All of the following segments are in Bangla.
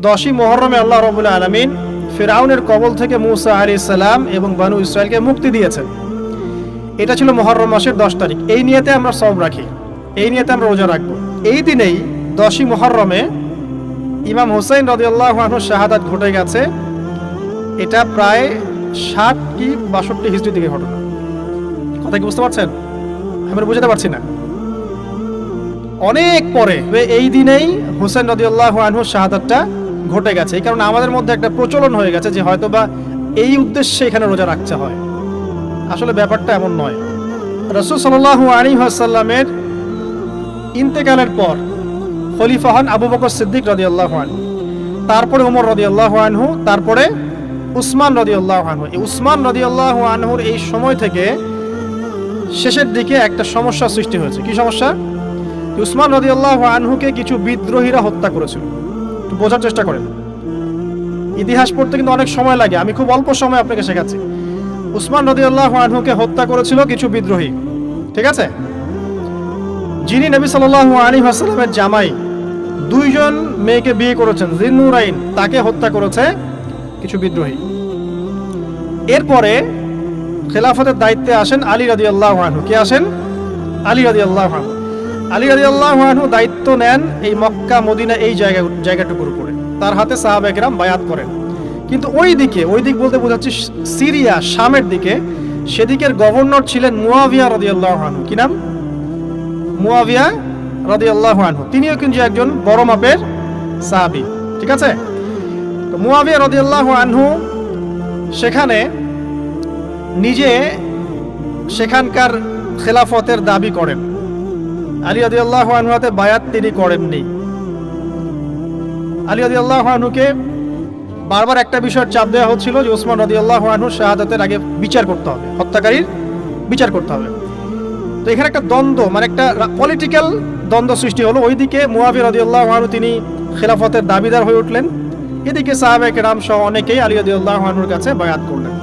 10ই মুহররমে আল্লাহ রাব্বুল আলামিন ফিরআউনের কবল থেকে মূসা আলাইহিস সালাম এবং বনু ইসরাইলকে মুক্তি দিয়েছেন। এটা ছিল মুহররম মাসের 10 তারিখ। এই নিয়তে আমরা সওম রাখি, এই নিয়তে আমরা রোজা রাখবো। এই দিনেই 10ই মুহররমে ইমাম হুসাইন রাদিয়াল্লাহু আনহু শাহাদাত ঘটে গেছে। এটা প্রায় 60 কি 62 হিজরি দিকে ঘটনা। কথা কি বুঝতে পারছেন? আমরা বুঝতে পারছি না। অনেক পরে এই দিনেই হুসাইন রাদিয়াল্লাহু আনহু শাহাদাতটা ঘটে গেছে। এই কারণে আমাদের মধ্যে একটা প্রচলন হয়ে গেছে যে হয়তোবা এই উদ্দেশ্যে এখানে রোজা রাখতে হয়। আসলে ব্যাপারটা এমন নয়। রাসূল সাল্লাল্লাহু আলাইহি ওয়াসাল্লামের ইন্তেকালের পর খলিফা হন আবু বকর সিদ্দিক রাদিয়াল্লাহু আনহু, তারপরে ওমর রাদিয়াল্লাহু আনহু, তারপরে উসমান রাদিয়াল্লাহু আনহু। এই উসমান রাদিয়াল্লাহু আনহুর এই সময় থেকে শেষের দিকে একটা সমস্যা সৃষ্টি হয়েছে। কি সমস্যা? উসমান রাদিয়াল্লাহু আনহুকে কিছু বিদ্রোহীরা হত্যা করেছিল। একটু বোঝার চেষ্টা করেন, ইতিহাস পড়তে কিন্তু অনেক সময় লাগে, আমি খুব অল্প সময় আপনাকে শেখাচ্ছি। উসমান রাদিয়াল্লাহু আনহুকে হত্যা করেছিল কিছু বিদ্রোহী, ঠিক আছে? যিনি নবী সাল্লাল্লাহু আলাইহি ওয়াসাল্লামের জামাই, 2 জন মেয়েকে বিয়ে করেছেন, জিন্নুরাইন, তাকে হত্যা করেছে কিছু বিদ্রোহী। এরপরে খেলাফতের দায়িত্বে আসেন আলী রাদিয়াল্লাহু আনহু। কে আসেন? আলী রাদিয়াল্লাহু আনহু। আলী রাদিয়াল্লাহু আনহু দায়িত্ব নেন এই মক্কা মদিনা এই জায়গাটুকুর উপরে। তার হাতে সাহাবায়ে কেরাম বায়াত করেন। কিন্তু ওই দিক বলতে বোঝাচ্ছি সিরিয়া, শামের দিকে, সেদিকের গভর্নর ছিলেন মুয়াবিয়া রাদিয়াল্লাহু আনহু। কি নাম? মুয়াবিয়া রাদিয়াল্লাহু আনহু। তিনিও কিন্তু একজন বড় মাপের সাহাবী, ঠিক আছে? তো মুয়াবিয়া রাদিয়াল্লাহু আনহু সেখানে নিজে সেখানকার খেলাফতের দাবি করেন। আলী রাদিয়াল্লাহু আনহু হাতে বায়াত তিনি করেননি। আলী রাদিয়াল্লাহু আনহুকে বারবার একটা বিষয়ের চাপ দেওয়া হচ্ছিল যে ওসমান রাদিয়াল্লাহু আনহু শাহাদাতের আগে বিচার করতে হবে, হত্যাকারীর বিচার করতে হবে। তো এখানে একটা দ্বন্দ্ব, মানে একটা পলিটিক্যাল দ্বন্দ্ব সৃষ্টি হলো। ওইদিকে মুয়াবিয়া রাদিয়াল্লাহু আনহু তিনি খেলাফতের দাবিদার হয়ে উঠলেন, এদিকে সাহাবায়ে কেরাম সহ অনেকেই আলী রাদিয়াল্লাহু আনহুর কাছে বায়াত করলেন।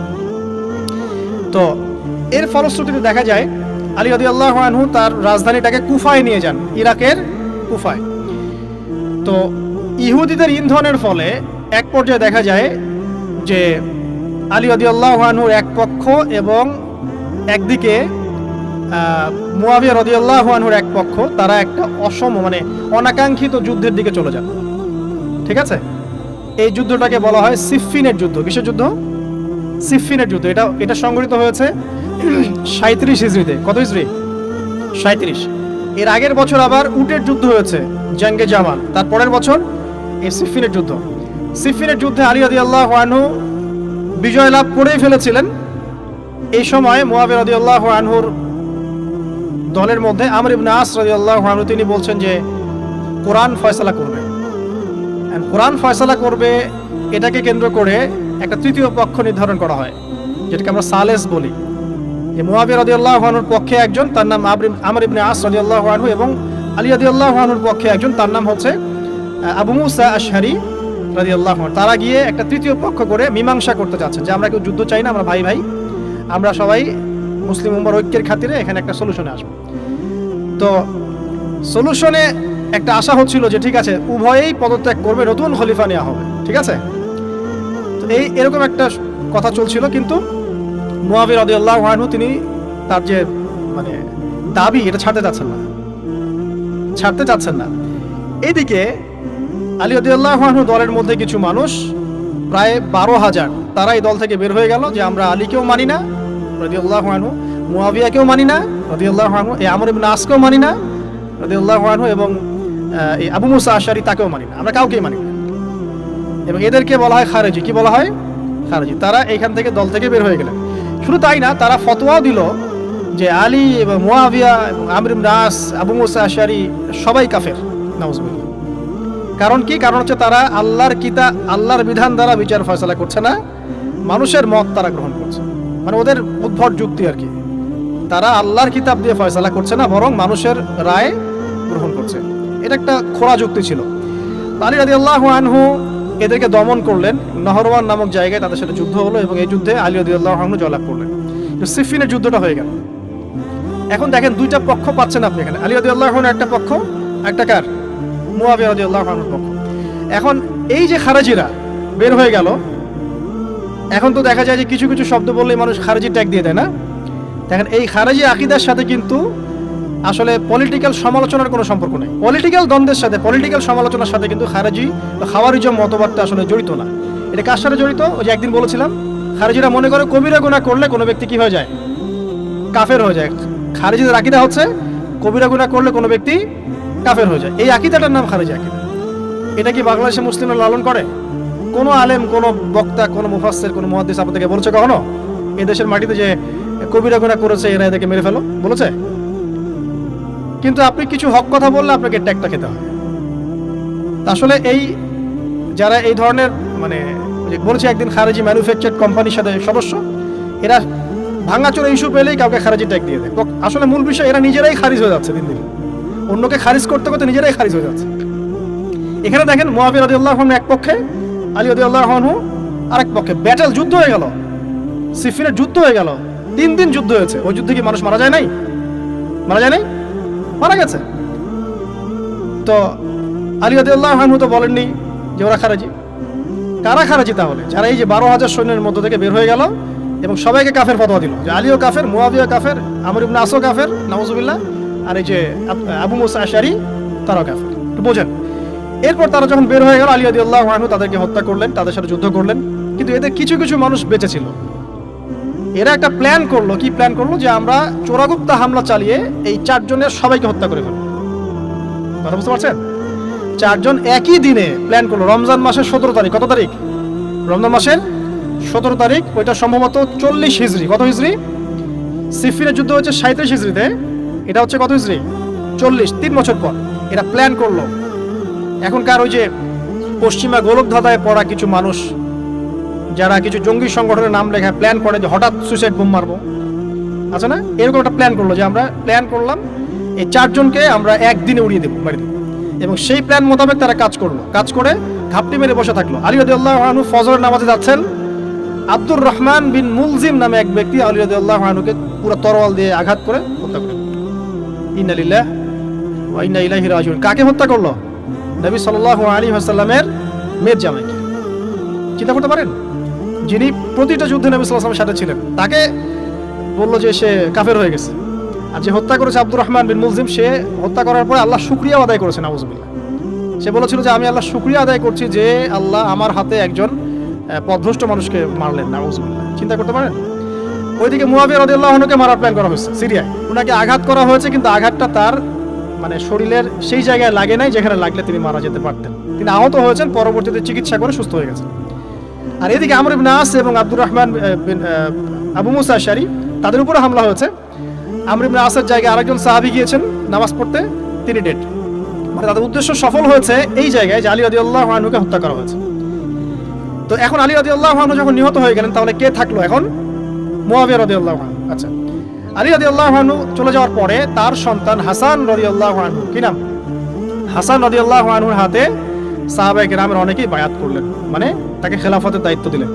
তো এর ফলশ্রুতিতে দেখা যায় আলী রাদিয়াল্লাহু আনহু তার রাজধানীটাকে কুফায় নিয়ে যান, ইরাকের কুফায়। তো ইহুদিদের ইন্ধনের ফলে এক পর্যায়ে দেখা যায় যে আলী রাদিয়াল্লাহু আনহুর এক পক্ষ এবং একদিকে মুয়াবিয়া রাদিয়াল্লাহু আনহুর এক পক্ষ, তারা একটা মানে অনাকাঙ্ক্ষিত যুদ্ধের দিকে চলে যান, ঠিক আছে? এই যুদ্ধটাকে বলা হয় সিফফিনের যুদ্ধ। কিসের যুদ্ধ? সিফফিনের যুদ্ধ। এটা সংঘটিত হয়েছে 37 হিজরিতে। কত হিজরি? 37। এর আগের বছর আবার উটের যুদ্ধ হয়েছে, জঙ্গে জামাল। তারপরের বছর এই সিফফিনের যুদ্ধ। সিফফিনের যুদ্ধে আলী রাদিয়াল্লাহু আনহু বিজয় লাভ করেই ফেলেছিলেন। এই সময় মুয়াবিয়া রাদিয়াল্লাহু আনহুর দলের মধ্যে আমর ইবনে আস রাদিয়াল্লাহু আনহু তিনি বলছেন যে কোরআন ফয়সালা করবে। কোরআন ফয়সালা করবে, এটাকে কেন্দ্র করে একটা তৃতীয় পক্ষ নির্ধারণ করা হয়, যেটাকে আমরা সালেস বলি। যে মুয়াবিয়া রাদিয়াল্লাহু আনহুর পক্ষে একজন, তার নাম আমর ইবনে আস রাদিয়াল্লাহু আনহু, এবং আলী রাদিয়াল্লাহু আনহুর পক্ষে একজন, তার নাম হচ্ছে আবু মুসা আশআরী রাদিয়াল্লাহু আনহু। তারা গিয়ে একটা তৃতীয় পক্ষ করে মীমাংসা করতে চাচ্ছেন যে আমরা কেউ যুদ্ধ চাই না, আমরা ভাই ভাই, আমরা সবাই মুসলিম উম্মার ঐক্যের খাতিরে এখানে একটা সলিউশনে আসবো। তো সলিউশনে একটা আশা হচ্ছিল যে ঠিক আছে উভয়েই পদত্যাগ করবে, নতুন খলিফা নেওয়া হবে, ঠিক আছে? তো এরকম একটা কথা চলছিল। কিন্তু মুয়াবিয়া রাদিয়াল্লাহু আনহু তিনি তার যে মানে দাবি, এটা ছাড়তে চাচ্ছেন না। এইদিকে আলী রাদিয়াল্লাহু আনহু দলের মধ্যে কিছু মানুষ, প্রায় 12,000, তারা এই দল থেকে বের হয়ে গেল যে আমরা আলীকেও মানি না রাদিয়াল্লাহু আনহু, মুয়াবিয়াকেও মানি না রাদিয়াল্লাহু আনহু, এই আমর ইবনে আসকেও মানি না রাদিয়াল্লাহু আনহু, এবং এই আবু মুসা আশআরী তাকেও মানি না, আমরা কাউকেই মানি না। এবং এদেরকে বলা হয় খারেজি। কি বলা হয়? খারেজি। তারা এইখান থেকে দল থেকে বের হয়ে গেলেন। শুধু তাই না, তারা ফতোয়াও দিল যে আলী এবং মুয়াবিয়া এবং আমর ইবনে আস, আবু মুসা আশআরী সবাই কাফের। নাউজুবিল্লাহ। কারণ কি? কারণ হচ্ছে তারা আল্লাহর বিধান দ্বারা বিচার ফয়সালা করছে না, মানুষের মত তারা গ্রহণ করছে। মানে ওদের উদ্ভট যুক্তি আর কি। তারা আল্লাহর কিতাব দিয়ে ফয়সালা করছে না, বরং মানুষের রায় গ্রহণ করছে। এটা একটা খোলা যুক্তি ছিল। আলী রাদিয়াল্লাহু আনহু এদেরকে দমন করলেন। নহরওয়ান নামক জায়গায় তাদের সাথে যুদ্ধ হলো এবং এই যুদ্ধে আলী রাদিয়াল্লাহু আনহু জয়লাভ করলেন। সিফফিনের যুদ্ধটা হয়ে গেল। এখন দেখেন দুইটা পক্ষ পাচ্ছেন আপনি এখানে, আলী রাদিয়াল্লাহু আনহু একটা পক্ষ, একটা কার? মুয়াবিয়া রাদিয়াল্লাহু আনহুর পক্ষ। এখন এই যে খারেজিরা বের হয়ে গেল, এখন তো দেখা যায় যে কিছু কিছু শব্দ বললেই মানুষ খারেজি ট্যাগ দিয়ে দেয় না। দেখেন এই খারেজি আকীদার সাথে কিন্তু আসলে পলিটিক্যাল সমালোচনার কোনো সম্পর্ক নেই। পলিটিক্যাল দ্বন্দ্বের সাথে, পলিটিক্যাল সমালোচনার সাথে কিন্তু খারেজি বা খাওয়ারিজম মতবাদটা আসলে জড়িত না। এটা কার সাথে জড়িত? ওই যে একদিন বলেছিলাম, খারেজিরা মনে করে কবিরা গুনাহ করলে কোনো ব্যক্তি কি হয়ে যায়? কাফের হয়ে যায়। খারেজিদের আকীদা হচ্ছে কবিরা গুনাহ করলে কোনো ব্যক্তি কাফের হয়ে যায়। এই আকীদাটার নাম খারেজি আকীদা। এটা কি বাংলাদেশে মুসলিমরা লালন করে? কোনো আলেম, কোনো বক্তা, কোনো মুফাসসির, কোনো মুহাদ্দিস আপনাদেরকে বলেছে কখনো এই দেশের মাটিতে যে কবিরা গুনাহ করেছে এরা এদেরকে মেরে ফেলো? বলেছে? কিন্তু আপনি কিছু হক কথা বললে আপনাকে ট্যাগটা খেতে হয়। আসলে এই যারা এই ধরনের মানে বলেছে একদিন খারেজি ম্যানুফ্যাকচার্ড কোম্পানির সাথে সদস্য, এরা ভাঙাচোরা ইস্যু পেলেই কাউকে খারেজি ট্যাগ দিয়ে দেয়। আসলে মূল বিষয় এরা নিজেরাই খারিজ হয়ে যাচ্ছে দিন দিন, অন্যকে খারিজ করতে করতে নিজেরাই খারিজ হয়ে যাচ্ছে। এখানে দেখেন মুআবিয়া রাদিয়াল্লাহু আনহু এক পক্ষে, আলী রাদিয়াল্লাহু আনহু আরেক পক্ষে। ব্যাটেল, যুদ্ধ হয়ে গেল, সিফিনের যুদ্ধ হয়ে গেল, 3 দিন যুদ্ধ হয়েছে। ওই যুদ্ধে কি মানুষ মারা যায় নাই? মারা যায় নাই? মারা গেছে। তো আলী রাদিয়াল্লাহু আনহু তো বলেননি যে ওরা খারেজি। কারা খারেজি তাহলে? যারা এই যে 12,000 সৈন্যের মধ্য থেকে বের হয়ে গেল এবং সবাইকে কাফের ফতোয়া দিল যে আলীও কাফের, মুআবিয়া কাফের, আমর ইবনে আসও কাফের, নাউজুবিল্লাহ, আর এই যে আবু মুসা আশআরী তারাও কাফের। একটু বোঝেন। এরপর তারা যখন বের হয়ে গেল, আলী রাদিয়াল্লাহু আনহু তাদেরকে হত্যা করলেন, তাদের সাথে যুদ্ধ করলেন। কিন্তু এদের কিছু কিছু মানুষ বেঁচে ছিল। এরা একটা প্ল্যান করলো। কি প্ল্যান করলো? যে আমরা চোরাগুপ্তা হামলা চালিয়ে এই 4 জনের সবাইকে হত্যা করে ফেলবো। কথা বুঝতে পারছেন? 4 জন একই দিনে প্ল্যান করলো। রমজান মাসের 17 তারিখ। কত তারিখ? রমজান মাসের 17 তারিখ। ওইটা সম্ভবত 40 হিজরি। কত হিজরি? সিফিনের যুদ্ধ হচ্ছে 37 হিজরিতে, এটা হচ্ছে কত হিজরি? 40, 3 বছর পর এরা প্ল্যান করলো। এখনকার ওই যে পশ্চিমা গোলকধাঁধায় পড়া কিছু মানুষ যারা কিছু জঙ্গি সংগঠনের নাম লেখা প্ল্যান করে যে হঠাৎ সুইসাইড বোম মারবো, আছে না? এরকম একটা প্ল্যান করলো যে আমরা প্ল্যান করলাম এই 4 জনকে আমরা একদিনে উড়িয়ে দেবো বাড়িতে। এবং সেই প্ল্যান মোতাবেক তারা কাজ করলো। কাজ করে ঘাপটি মেরে বসে থাকলো। আলী রাদিয়াল্লাহু আনহু ফজরের নামাজে যাচ্ছেন, আব্দুর রহমান বিন মুলজিম নামে এক ব্যক্তি আলী রাদিয়াল্লাহু আনহুকে পুরো তরোয়াল দিয়ে আঘাত করে হত্যা করে। ইন্না লিল্লাহি ওয়া ইন্না ইলাইহি রাজিউন। কাকে হত্যা করলো? নবী সাল্লাল্লাহু আলাইহি ওয়াসাল্লামের মেয়ের জামাইকে। চিন্তা করতে পারেন? যিনি প্রতিটা যুদ্ধে নবী সাল্লাল্লাহু আলাইহি ওয়াসাল্লামের সাথে ছিলেন, তাকে বললো যে সে কাফের হয়ে গেছে। আর যে হত্যা করেছে আব্দুর রহমান বিন মুলজিম, সে হত্যা করার পরে আল্লাহ শুকরিয়া আদায় করেছে, নাউজুবিল্লাহ। সে বলেছিল যে আমি আল্লাহ শুকরিয়া আদায় করছি যে আল্লাহ আমার হাতে একজন পথভ্রষ্ট মানুষকে মারলেন, নাউজুবিল্লাহ। চিন্তা করতে পারেন? ওইদিকে মুআবিয়া রাদিয়াল্লাহু আনহুকে মারার প্ল্যান করা হয়েছে সিরিয়ায়। ওনাকে আঘাত করা হয়েছে, কিন্তু আঘাতটা তার মানে শরীরের সেই জায়গায় লাগে নাই যেখানে লাগলে তিনি মারা যেতে পারতেন। তিনি আহত হয়েছেন, পরবর্তীতে চিকিৎসা করে সুস্থ হয়ে গেছেন। আর এদিকে আমর ইবনে আস এবং আব্দুর রহমান আবু মুসা আশআরী, তাদের উপরে হামলা হয়েছে। আমর ইবনে আসের জায়গায় আরেকজন সাহাবী গিয়েছেন নামাজ পড়তে, তিনি ডেড। মানে তাদের উদ্দেশ্য সফল হয়েছে এই জায়গায় যে আলী রাদিয়াল্লাহু আনহুকে হত্যা করা হয়েছে। তো এখন আলী রাদিয়াল্লাহু আনহু যখন নিহত হয়ে গেলেন, তাহলে কে থাকলো এখন? মুআবিয়া রাদিয়াল্লাহু আনহু। আচ্ছা, আলী রাদিয়াল্লাহু আনহু চলে যাওয়ার পরে তার সন্তান হাসান রাদিয়াল্লাহু আনহু, কি নাম? হাসান রাদিয়াল্লাহু আনহুর হাতে সাহাবায়ে কেরামের অনেকেই বায়াত করলেন, মানে তাকে খেলাফতের দায়িত্ব দিলেন।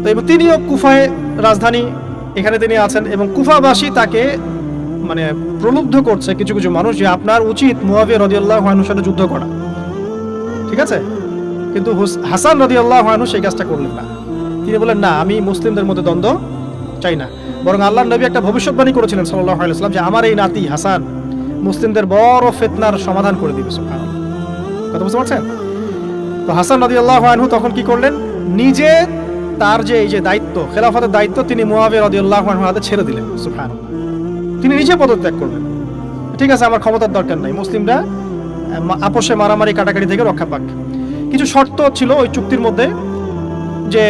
তো এবং তিনিও কুফায় রাজধানী, এখানে তিনি আছেন এবং কুফাবাসী তাকে মানে প্রলুব্ধ করছে কিছু কিছু মানুষ যে আপনার উচিত মুআবিয়া রাদিয়াল্লাহু আনহুর সাথে যুদ্ধ করা, ঠিক আছে? কিন্তু হাসান রাদিয়াল্লাহু আনহু সেই কাজটা করলেন না। তিনি বলেন না, আমি মুসলিমদের মধ্যে দ্বন্দ্ব চাই না। বরং আল্লাহর নবী একটা ভবিষ্যৎবাণী করেছিলেন সাল্লাল্লাহু আলাইহি ওয়াসাল্লাম যে আমার এই নাতি হাসান মুসলিমদের বড় ফিতনার সমাধান করে দিবে। সুবহানাল্লাহ। কথা বুঝতে পারছেন? তো হাসান রাদিয়াল্লাহু আনহু তখন কি করলেন? নিজে তার যে এই যে দায়িত্ব, খেলাফতের দায়িত্ব, তিনি মুআবিয়া রাদিয়াল্লাহু আনহুর হাতে ছেড়ে দিলেন। সুবহানাল্লাহ। তিনি নিজে পদত্যাগ করলেন। ঠিক আছে, আমার ক্ষমতার দরকার নাই, মুসলিমরা আপোষে মারামারি কাটাকাটি থেকে রক্ষা পাক। কিছু শর্ত ছিল ওই চুক্তির মধ্যে, যে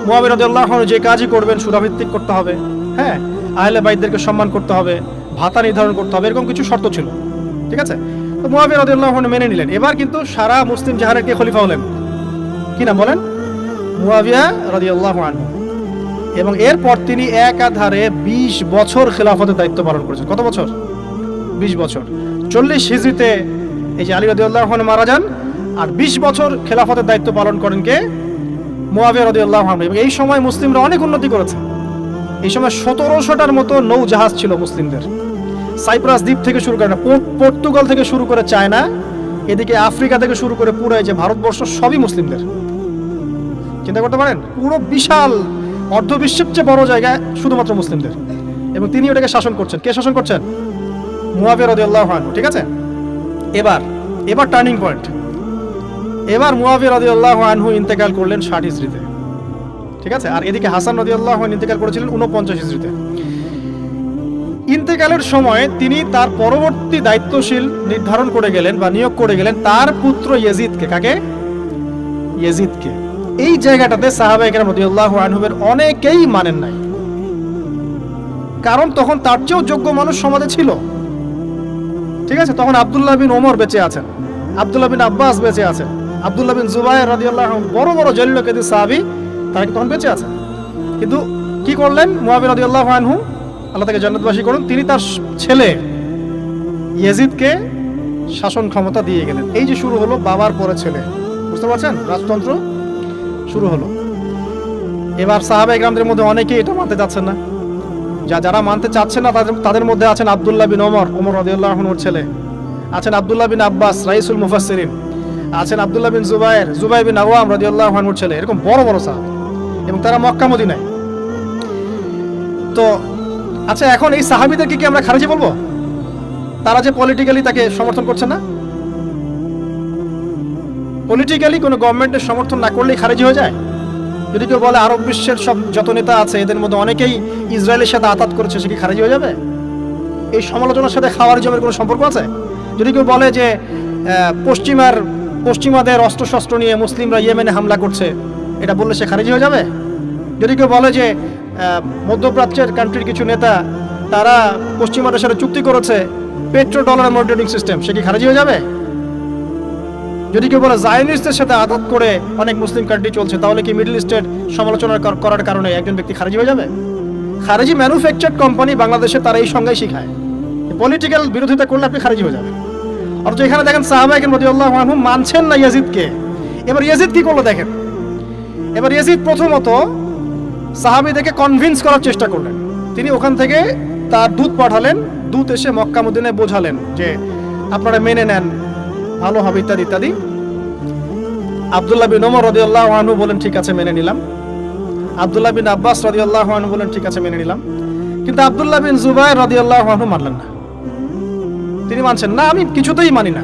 মুআবিয়া রাদিয়াল্লাহু আনহু যে কাজই করবেন সুরাভিত্তিক করতে হবে, হ্যাঁ, আহলে বাইতদেরকে সম্মান করতে হবে, ভাতা নির্ধারণ করতে হবে, এরকম কিছু শর্ত ছিল। ঠিক আছে? তো মুআবিয়া রাদিয়াল্লাহু আনহু মেনে নিলেন। এবার কিন্তু সারা মুসলিম জাহানের কে খলিফা হলেন? কি নাম বলেন? মুআবিয়া রাদিয়াল্লাহু আনহু। এবং এরপর তিনি একাধারে 20 বছর খেলাফতের দায়িত্ব পালন করেছেন। কত বছর? 20 বছর। 40 হিজরিতে এই যে আলী রাদিয়াল্লাহু আনহু মারা যান, আর 20 বছর খেলাফতের দায়িত্ব পালন করেন কে? মুআবিয়া রাদিয়াল্লাহু আনহু। এবং এই সময় মুসলিমরা অনেক উন্নতি করেছে। এই সময় 1700টার মতো নৌ জাহাজ ছিল মুসলিমদের। সাইপ্রাস দ্বীপ থেকে শুরু করে, পর্তুগাল থেকে শুরু করে চায়না, এদিকে আফ্রিকা থেকে শুরু করে পুরো এই যে ভারতবর্ষ সবই মুসলিমদের। চিন্তা করতে পারেন, পুরো বিশাল অর্ধবিশ্বের চেয়ে বড় জায়গায় শুধুমাত্র মুসলিমদের, এবং তিনি ওটাকে শাসন করছেন। কে শাসন করছেন? মুয়াবিয়া রাদিয়াল্লাহু আনহু। ঠিক আছে, এবার টার্নিং পয়েন্ট। এবার মুয়াবিয়া রাদিয়াল্লাহু আনহু ইন্তেকাল করলেন 60 হিজরিতে। ঠিক আছে, আর এদিকে হাসান রাদিয়াল্লাহু আনহু ইন্তেকাল করেছিলেন 49 হিজরিতে। ইন্তেকালের সময় তিনি তার পরবর্তী দায়িত্বশীল নির্ধারণ করে গেলেন বা নিয়োগ করে গেলেন তার পুত্র ইয়াজিদকে। কাকে? ইয়াজিদকে। এই জায়গাটাতে সাহাবায়ে কেরাম রাদিয়াল্লাহু আনহুমের অনেকেই মানেন নাই, কারণ তখন তার চেয়েও যোগ্য মানুষ সমাজে ছিল। ঠিক আছে, তখন আব্দুল্লাহ বিন ওমর বেঁচে আছেন, আব্দুল্লাহ বিন আব্বাস বেঁচে আছেন, আব্দুল্লাহ বিন জুবায়ের রাদিয়াল্লাহু আনহু, বড় বড় জলিল কেদি সাহাবী, তারা তখন বেঁচে আছেন। কিন্তু কি করলেন মুয়াবিয়া রাদিয়াল্লাহু আনহু, আল্লাহ তাকে জান্নাতবাসী করুন, তিনি তার ছেলে ইয়াজিদকে শাসন ক্ষমতা দিয়ে গেলেন। এই যে শুরু হলো বাবার পরে ছেলে, বুঝতে পারছেন, রাজতন্ত্র শুরু হলো। এবার সাহাবায়ে কেরামদের মধ্যে অনেকেই এটা মানতে চাচ্ছেন না। যারা মানতে চাচ্ছেন না তাদের মধ্যে আছেন আব্দুল্লাহ বিন ওমর রাদিয়াল্লাহু আনহুর ছেলে, আছেন আব্দুল্লাহ বিন আব্বাস রাইসুল মুফাসসিরিন, আছেন আব্দুল্লাহ বিন জুবায়ের বিন আওয়াম রাদিয়াল্লাহু আনহুর ছেলে। এরকম বড় বড় সাহাবী, এবং তারা মক্কা মদিনায়। তো আচ্ছা, এখন এই সাহাবীদেরকে কি আমরা খারিজি বলবো? তারা যে পলিটিক্যালি তাকে সমর্থন করছে না, পলিটিক্যালি কোনো গভর্নমেন্টের সমর্থন না করলেই খারিজি হয়ে যায়? যদি কেউ বলে আরব বিশ্বের সব যত নেতা আছে এদের মধ্যে অনেকেই ইসরায়েলের সাথে আতাত করেছে, সে কি খারিজি হয়ে যাবে? এই সমালোচনার সাথে খাওয়ারিজমের কোনো সম্পর্ক আছে? যদি কেউ বলে যে পশ্চিমাদের অস্ত্রশস্ত্র নিয়ে মুসলিমরা ইয়েমেনে হামলা করছে, এটা বললে সে খারিজি হয়ে যাবে? যদি কেউ বলে যে মধ্যপ্রাচ্যের কান্ট্রির কিছু নেতা তারা পশ্চিমাদের সাথে চুক্তি করেছে পেট্রো ডলার মনিটরিং সিস্টেম, সে কি খারিজি হয়ে যাবে? যদি কেউ বলে জায়নিস্টদের সাথে আঘাত করে অনেক মুসলিম কান্ট্রি চলছে, তাহলে কি মিডল ইস্টের সমালোচনা করার কারণে একজন ব্যক্তি খারিজি হয়ে যাবে? খারিজি ম্যানুফ্যাকচার্ড কোম্পানি বাংলাদেশে তারা এই সংজ্ঞাই শিখায়, পলিটিক্যাল বিরোধিতা করলে আপনি খারিজি হয়ে যাবেন। অথচ এখানে দেখেন সাহাবায়ে কেরাম রাদিয়াল্লাহু আনহুম মানছেন না ইয়াজিদকে। এবার ইয়াজিদ কি করলো দেখেন। এবার ইয়াজিদ প্রথমত সাহাবীদেরকে কনভিন্স করার চেষ্টা করলেন। তিনি ওখান থেকে তার দূত পাঠালেন, দূত এসে মক্কা মদিনায় বোঝালেন যে আপনারা মেনে নেন, ভালো হবে, ইত্যাদি ইত্যাদি। আব্দুল্লাহ বিন ওমর রাদিয়াল্লাহু আনহু বলেন ঠিক আছে মেনে নিলাম, আব্দুল্লাহ বিন আব্বাস রাদিয়াল্লাহু আনহু বলেন ঠিক আছে মেনে নিলাম। কিন্তু আব্দুল্লাহ বিন জুবায়ের রাদিয়াল্লাহু আনহু মানলেন না। তিনি মানছেন না, আমি কিছুতেই মানি না,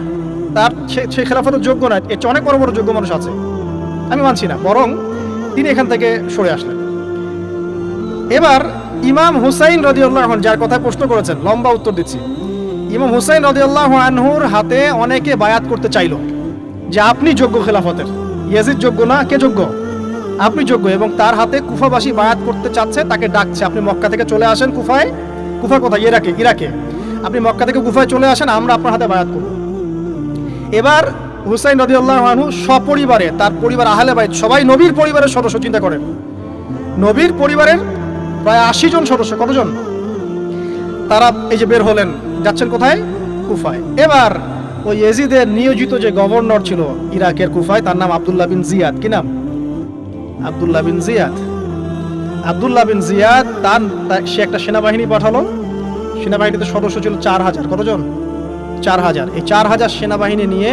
তার সে খেলাফতের যোগ্য না, এর চেয়ে অনেক বড় বড় যোগ্য মানুষ আছে, আমি মানছি না। বরং তিনি এখান থেকে সরে আসলেন। এবার ইমাম হুসাইন রাদিয়াল্লাহু আনহু, যার কথা প্রশ্ন করেছেন, লম্বা উত্তর দিচ্ছি। ইমাম হুসাইন রাদিয়াল্লাহু আনহুর হাতে অনেকে বায়াত করতে চাইল যে আপনি যোগ্য খেলাফতের, ইয়াজিদ যোগ্য না, কে যোগ্য? আপনি যোগ্য। এবং তার হাতে কুফাবাসী বায়াত করতে চাচ্ছে, তাকে ডাকছে আপনি মক্কা থেকে চলে আসেন কুফায়। কুফা কোথায়? ইরাকে। আপনি মক্কা থেকে কুফায় চলে আসেন, আমরা আপনার হাতে বায়াত করব। এবার হুসাইন রাদিয়াল্লাহু আনহু সপরিবারে, তার পরিবার আহলে বাইত সবাই নবীর পরিবারের সদস্য, চিন্তা করেন, নবীর পরিবারের প্রায় 80 জন সদস্য। কতজন? তারা এই যে বের হলেন, যাচ্ছেন কোথায়? কুফায়। এবার ওই ইয়াজিদের নিয়োজিত যে গভর্নর ছিল ইরাকের কুফায়, তার নাম আব্দুল্লাহ বিন জিয়াদ। কি নাম? আব্দুল্লাহ বিন জিয়াদ। আব্দুল্লাহ বিন জিয়াদ সে একটা সেনাবাহিনী পাঠালো। সেনাবাহিনীতে সদস্য ছিল 4000। কতজন? 4000। এই 4000 সেনাবাহিনী নিয়ে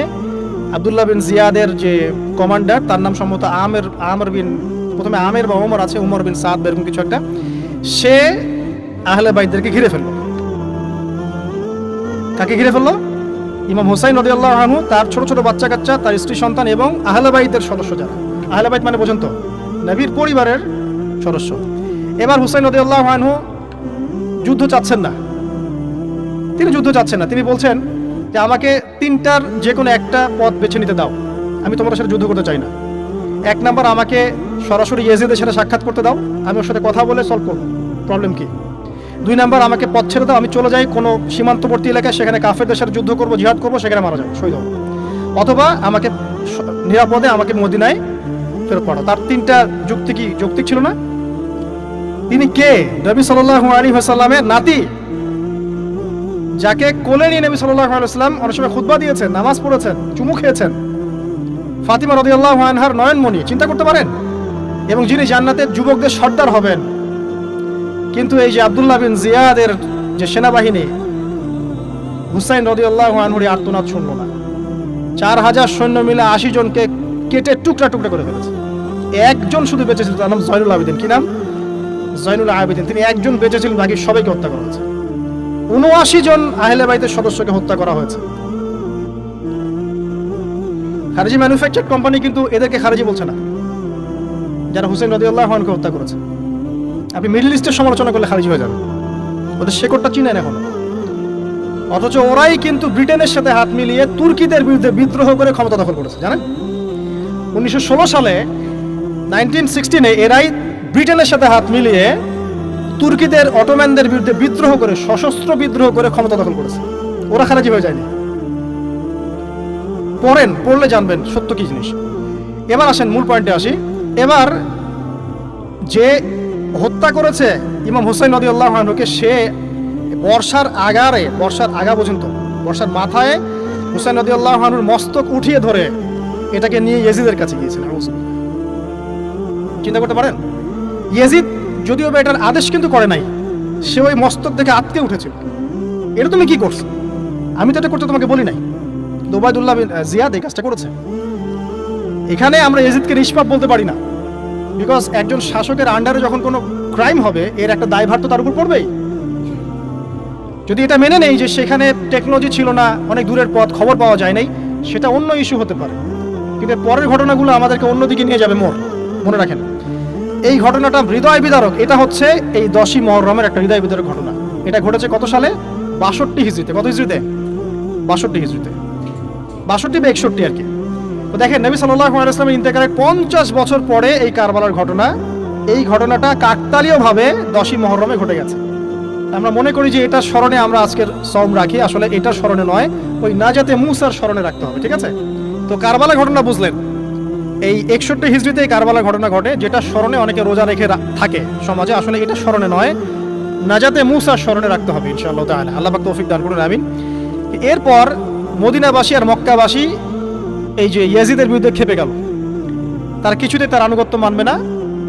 আব্দুল্লাহ বিন জিয়াদের যে কমান্ডার, তার নাম সম্ভবত আমের বিন, প্রথমে আমের বা ওমর আছে, উমর বিন সাদ এরকম কিছু একটা, সে আহলে বাইতদেরকে ঘিরে ফেললো। কাকে ঘিরে ফেললো? ইমাম হুসাইন রাদিয়াল্লাহু আনহু, তার ছোট ছোট বাচ্চা কাচ্চা, তার স্ত্রী সন্তান এবং আহলে বাইতের সদস্য যারা। আহলে বাইত মানে বোঝেন তো, নবীর পরিবারের সদস্য। এবার হুসাইন রাদিয়াল্লাহু আনহু যুদ্ধ চাচ্ছেন না, তিনি যুদ্ধ চাচ্ছেন না। তিনি বলছেন যে আমাকে 3টার যে কোনো একটা পথ বেছে নিতে দাও, আমি তোমার সাথে যুদ্ধ করতে চাই না। 1 নাম্বার, আমাকে সরাসরি ইয়াজিদের সাথে সাক্ষাৎ করতে দাও, আমি ওর সাথে কথা বলে সলভ করব, প্রবলেম কি। 2 নাম্বার, আমাকে পথ ছেড়ে দাও, আমি চলে যাই কোনো সীমান্তবর্তী এলাকায়, সেখানে কাফেরদের সাথে যুদ্ধ করব, জিহাদ করব, সেখানে মারা যাবে, শহীদ হব। অথবা আমাকে নিরাপদে আমাকে মদিনায় ফেরত পাঠাও। তার 3টা যুক্তি কি যৌক্তিক ছিল না? তিনি কে? নবী সাল্লাল্লাহু আলাইহি ওয়াসাল্লামের নাতি, যাকে কোলে নিয়ে নবী সাল্লাল্লাহু আলাইহি ওয়াসাল্লাম অনেক সময় খুতবা দিয়েছেন, নামাজ পড়েছেন, চুমু খেয়েছেন। ফাতিমা রাদিয়াল্লাহু আনহার নয়নমণি, চিন্তা করতে পারেন, এবং যিনি জান্নাতের যুবকদের সর্দার হবেন। কিন্তু এই যে আব্দুল্লাহ বিন জিয়াদের যে সেনাবাহিনী, হুসাইন রাদিয়াল্লাহু আনহুর আর্তনাদ শুনল না। 4000 সৈন্য মিলে 80 জনকে কেটে টুকরা টুকরা করে ফেলেছে। একজন শুধু বেঁচে ছিল, তার নাম জয়নুল আবেদিন। কি নাম? জয়নুল আবেদিন। তিনি একজন বেঁচে ছিলেন, বাকি সবাইকে হত্যা করা হয়েছে। 79 জন আহলে বাইতের সদস্যকে হত্যা করা হয়েছে। খারেজি ম্যানুফ্যাকচার কোম্পানি কিন্তু এদেরকে খারেজি বলছে না, যারা হুসেন রাদিয়াল্লাহু আনহুকে হত্যা করেছে। আপনি মিডল ইস্টের সমালোচনা করলে খারিজি হয়ে যাবে, ওদের শেকড়টা চিনেন এখন। অথচ ওরাই কিন্তু ব্রিটেনের সাথে হাত মিলিয়ে তুর্কিদের বিরুদ্ধে বিদ্রোহ করে ক্ষমতা দখল করেছে, জানেন? 1916 সালে 1916 এরাই ব্রিটেনের সাথে হাত মিলিয়ে তুর্কিদের, অটোম্যানদের বিরুদ্ধে বিদ্রোহ করে, সশস্ত্র বিদ্রোহ করে ক্ষমতা দখল করেছে। ওরা খারিজি হয়ে যায়নি। পড়লে জানবেন সত্য কি জিনিস। এবার আসেন মূল পয়েন্টে আসি। এবার যে হত্যা করেছে ইমাম হুসাইন রাদিয়াল্লাহু আনহুকে, সে বর্ষার আগা পর্যন্ত, বর্ষার মাথায় হুসাইন রাদিয়াল্লাহু আনহুর মস্তক উঠিয়ে ধরে এটাকে নিয়ে ইয়েজিদের কাছে গিয়েছিলেন। চিন্তা করতে পারেন? ইয়েজিদ যদিও বা এটার আদেশ কিন্তু করে নাই, সে ওই মস্তক থেকে আটকে উঠেছিল। এটা তুমি কি করছো? আমি তো এটা করতে তোমাকে বলি নাই। ওবায়দুল্লাহ বিন জিয়াদ এই কাজটা করেছে। এখানে আমরা ইয়েজিদকে নিষ্পাপ বলতে পারি না, বিকজ একজন শাসকের আন্ডারে যখন কোনো ক্রাইম হবে, এর একটা দায়ভার তো তার উপর পড়বেই। যদি এটা মেনে নেই যে সেখানে টেকনোলজি ছিল না, অনেক দূরের পথ, খবর পাওয়া যায় নাই, সেটা অন্য ইস্যু হতে পারে। কিন্তু পরের ঘটনাগুলো আমাদেরকে অন্যদিকে নিয়ে যাবে। মনে রাখেন, এই ঘটনাটা হৃদয় বিদারক। এটা হচ্ছে এই 10ই মুহররমের একটা হৃদয় বিদারক ঘটনা। এটা ঘটেছে কত সালে? 62 হিজরিতে। কত হিজরিতে? 62 হিজরিতে, 62 বা 61 আর কি। তো দেখেন, নবী সাল্লাল্লাহু আলাইহি ওয়াসাল্লামের ইন্তেকালের 50 বছর পরে এই কারবালার ঘটনা, এই ঘটনাটা কাকতালীয়ভাবে 10ই মুহররমে ঘটে গেছে। আমরা মনে করি যে এটার স্মরণে আমরা আজকের সওম রাখি, আসলে এটার স্মরণে নয়, ওই নাজাতে মুসার স্মরণে রাখতে হবে। ঠিক আছে? তো কারবালার ঘটনা বুঝলেন। এই 61 হিজরিতে এই কারবালার ঘটনা ঘটে, যেটা স্মরণে অনেকে রোজা রেখে থাকে সমাজে। আসলে এটা স্মরণে নয়, নাজাতে মুসার স্মরণে রাখতে হবে ইনশাআল্লাহ তাআলা। আল্লাহ পাক তৌফিক দান করুন, আমিন। এরপর মদিনাবাসী আর মক্কাবাসী এই যে ইয়াজিদের বিরুদ্ধে খেপে গেল। তারা কিছুতেই তার আনুগত্য মানবে না,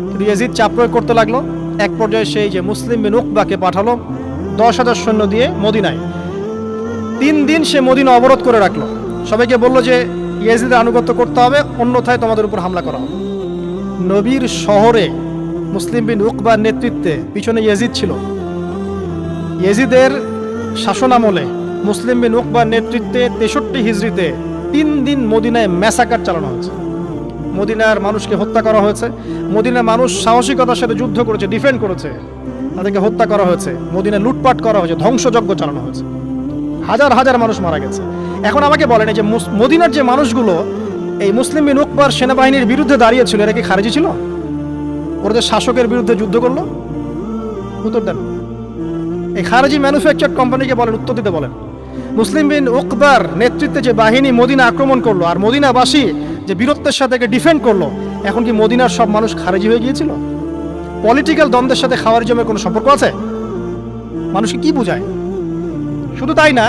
কিন্তু ইয়াজিদ চাপ প্রয়োগ করতে লাগলো। এক পর্যায়ে সেই যে মুসলিম বিন উকবাকে পাঠালো 10,000 সৈন্য দিয়ে মদিনায়। 3 দিন সে মদিনা অবরোধ করে রাখলো। সবাইকে বললো যে ইয়াজিদের আনুগত্য করতে হবে, অন্যথায় তোমাদের উপর হামলা করা হবে। নবীর শহরে মুসলিম বিন উকবার নেতৃত্বে, পিছনে ইয়াজিদ ছিল, ইয়াজিদের শাসনামলে মুসলিম বিন উকবার নেতৃত্বে 63 হিজরিতে 3 দিন মদিনায় ম্যাসাকার চালানো হয়েছে। মদিনার মানুষকে হত্যা করা হয়েছে। মদিনার মানুষ সাহসিকতার সাথে যুদ্ধ করেছে, ডিফেন্ড করেছে, তাদেরকে হত্যা করা হয়েছে। মদিনায় লুটপাট করা হয়েছে, ধ্বংসযজ্ঞ চালানো হয়েছে। হাজার হাজার মানুষ মারা গেছে। এখন আমাকে বলেন, যে মদিনার যে মানুষগুলো এই মুসলিম বিন উকবার সেনাবাহিনীর বিরুদ্ধে দাঁড়িয়েছিল, এরা কি খারেজি ছিল? ওরা যে শাসকের বিরুদ্ধে যুদ্ধ করলো? উত্তর দেন। এই খারেজি ম্যানুফ্যাকচার কোম্পানিকে বলেন, উত্তর দিতে বলেন। মুসলিম বিন উকবার নেতৃত্বে যে বাহিনী মদিনা আক্রমণ করলো, আর মদিনাবাসী যে বীরত্বের সাথে ডিফেন্ড করলো, এখন কি মদিনার সব মানুষ খারেজি হয়ে গিয়েছিল? পলিটিক্যাল দ্বন্দ্বের সাথে খাওয়ারিজমের কোনো সম্পর্ক আছে? মানুষকে কি বোঝায়? শুধু তাই না,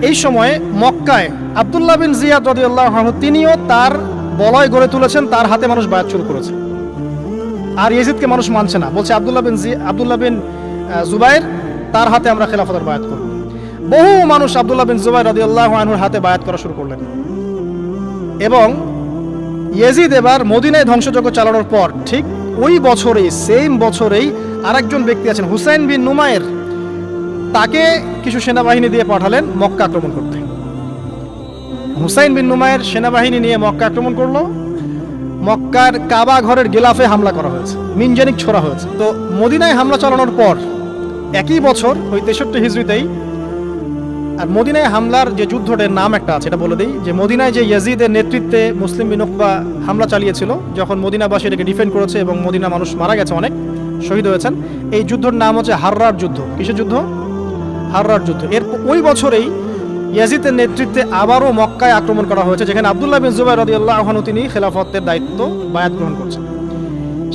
এই সময়ে মক্কায় আব্দুল্লাহ বিন জিয়াদ রাদিয়াল্লাহু আনহু, তিনিও তার বলয় গড়ে তুলেছেন, তার হাতে মানুষ বায়াত শুরু করেছে। আর ইয়াজিদকে মানুষ মানছে না, বলছে আব্দুল্লাহ বিন জুবাইর, তার হাতে আমরা খেলাফতের বায়াত করব। বহু মানুষ আব্দুল্লাহ বিন জুবাইর রাদিয়াল্লাহু আনহুর হাতে বায়াত করা শুরু করলেন। এবং ইয়াজিদ এবার মদিনায় ধ্বংসযজ্ঞ চালানোর পর ঠিক ওই বছরেই, সেম বছরেই আরেকজন ব্যক্তি আছেন হুসাইন বিন নুমায়ের, তাকে কিছু সেনাবাহিনী দিয়ে পাঠালেন মক্কা আক্রমণ করতে। হুসাইন বিন নুমায়ের সেনাবাহিনী নিয়ে মক্কা আক্রমণ করলো। মক্কার কাবা ঘরের গিলাফে হামলা করা হয়েছে, মিনজানিক ছোড়া হয়েছে। তো মদিনায় হামলা চালানোর পর একই বছর ওই 63 হিজরিতেই, আর মদিনায় হামলার যে যুদ্ধটার নাম একটা আছে, এটা বলে দিই, যে মদিনায় যে ইয়াজিদের নেতৃত্বে মুসলিম বিন উকবা হামলা চালিয়েছিল, যখন মদিনাবাসী এটাকে ডিফেন্ড করেছে এবং মদিনা মানুষ মারা গেছে, অনেক শহীদ হয়েছেন, এই যুদ্ধের নাম হচ্ছে হাররার যুদ্ধ। কিসের যুদ্ধ? হাররার যুদ্ধ। এর ওই বছরেই ইয়াজিদের নেতৃত্বে আবারও মক্কায় আক্রমণ করা হয়েছে, যেখানে আব্দুল্লাহ বিন জুবাইর রাদিয়াল্লাহু আনহু তিনি খেলাফতের দায়িত্ব বায়াত গ্রহণ করছেন।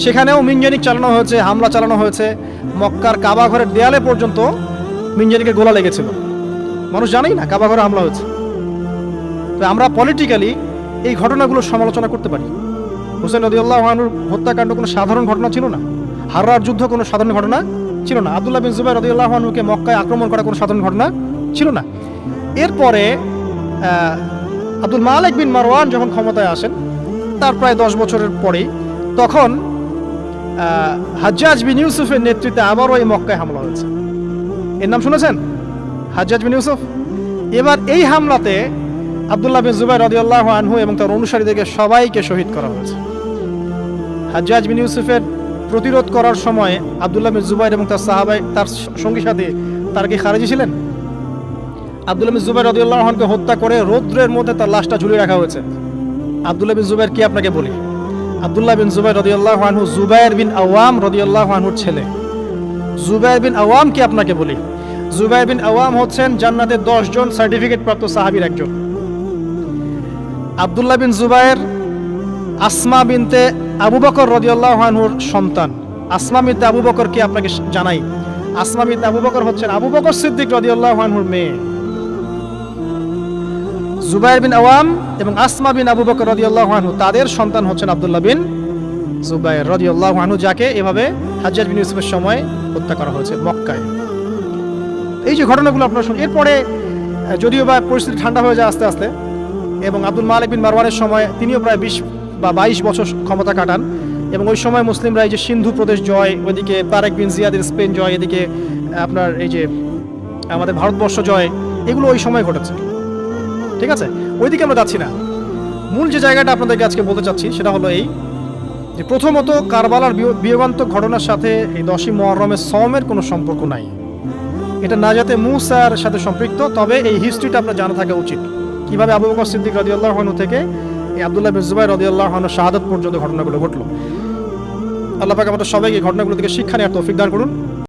সেখানেও মিনজানিক চালানো হয়েছে, হামলা চালানো হয়েছে। মক্কার কাবা ঘরের দেয়ালে পর্যন্ত মিনজানিকের গোলা লেগেছিল। মানুষ জানেই না কাবা ঘরে হামলা হয়েছে। তো আমরা পলিটিক্যালি এই ঘটনাগুলোর সমালোচনা করতে পারি। হুসাইন রাদিয়াল্লাহু আনহুর হত্যাকাণ্ড কোনো সাধারণ ঘটনা ছিল না। হাররার যুদ্ধ কোনো সাধারণ ঘটনা ছিল না। আব্দুল্লাহ বিন জুবাইর রাদিয়াল্লাহু আনহুকে মক্কায় আক্রমণ করা কোনো সাধারণ ঘটনা ছিল না। এরপরে আব্দুল মালিক বিন মারওয়ান যখন ক্ষমতায় আসেন তার প্রায় 10 বছরের পরেই তখন হাজ্জাজ বিন ইউসুফের নেতৃত্বে আবারও এই মক্কায় হামলা হয়েছে। এর নাম শুনেছেন? হাজ্জাজ বিন ইউসুফ। এবার এই হামলাতে আব্দুল্লাহ বিন জুবাইর রাদিয়াল্লাহু আনহু এবং তার অনুসারীদেরকে সবাইকে শহীদ করা হয়েছে। হাজ্জাজ বিন ইউসুফের প্রতিরোধ করার সময় আব্দুল্লাহ বিন জুবাইর এবং তার সাহাবাই তার সঙ্গী সাথী তারা কি খারেজি ছিলেন? আব্দুল্লাহ বিন জুবাইর রাদিয়াল্লাহু আনহুকে হত্যা করে রৌদ্রের মধ্যে তার লাশটা ঝুলিয়ে রাখা হয়েছে। আব্দুল্লাহ বিন জুবাইর কি আপনাকে বলি? আব্দুল্লাহ বিন জুবাইর রাদিয়াল্লাহু আনহু জুবাইর বিন আওয়াম রাদিয়াল্লাহু আনহুর ছেলে। জুবাইর বিন আওয়াম কি আপনাকে বলি? জুবাইর বিন আওয়াম হচ্ছেন জান্নাতের 10 জন সার্টিফিকেট প্রাপ্ত সাহাবীর একজন। আব্দুল্লাহ বিন জুবাইর আসমা বিনতে আবু বকর রাদিয়াল্লাহু আনহুর সন্তান। আসমা বিনতে আবু বকর কি আপনাকে জানাই? আসমা বিনতে আবু বকর হচ্ছেন আবু বকর সিদ্দিক রাদিয়াল্লাহু আনহুর মেয়ে। জুবাইর বিন আওয়াম এবং আসমা বিন আবু বকর রাদিয়াল্লাহু আনহু তাদের সন্তান হচ্ছেন আব্দুল্লাহ বিন জুবাইর রাদিয়াল্লাহু আনহু, যাকে এভাবে হাজ্জাজ বিন ইউসুফের সময় হত্যা করা হয়েছে মক্কায়। এই যে ঘটনাগুলো আপনারা শুনুন। এরপরে যদিও বা পরিস্থিতি ঠান্ডা হয়ে যায় আস্তে আস্তে, এবং আব্দুল মালিক বিন মারওয়ানের সময় তিনিও প্রায় 20 বা 22 বছর ক্ষমতা কাটান, এবং ওই সময় মুসলিমরা এই যে সিন্ধু প্রদেশ জয়, ওইদিকে তারেক বিন জিয়াদের স্পেন জয়, এদিকে আপনার এই যে আমাদের ভারতবর্ষ জয়, এগুলো ওই সময় ঘটেছে। ঠিক আছে, ওইদিকে আমরা যাচ্ছি না। মূল যে জায়গাটা আপনাদেরকে আজকে বলতে চাচ্ছি সেটা হলো এই যে প্রথমত কারবালার বিয়োগান্তক ঘটনার সাথে এই 10ই মুহররমের সওমের কোনো সম্পর্ক নাই। এটা নাজাতে মুসার সাথে সম্পৃক্ত, তবে এই হিস্ট্রিটা আপনার জানা থাকা উচিত, কিভাবে আবু বকর সিদ্দিক রাদিয়াল্লাহু আনহু থেকে এই আব্দুল্লাহ বিন জুবাইর রাদিয়াল্লাহু আনহু শাহাদাত পর্যন্ত ঘটনাগুলো ঘটলো। আল্লাহ পাক আমাদের সবাইকে ঘটনাগুলো থেকে শিক্ষা নেওয়ার তৌফিক দান করুন।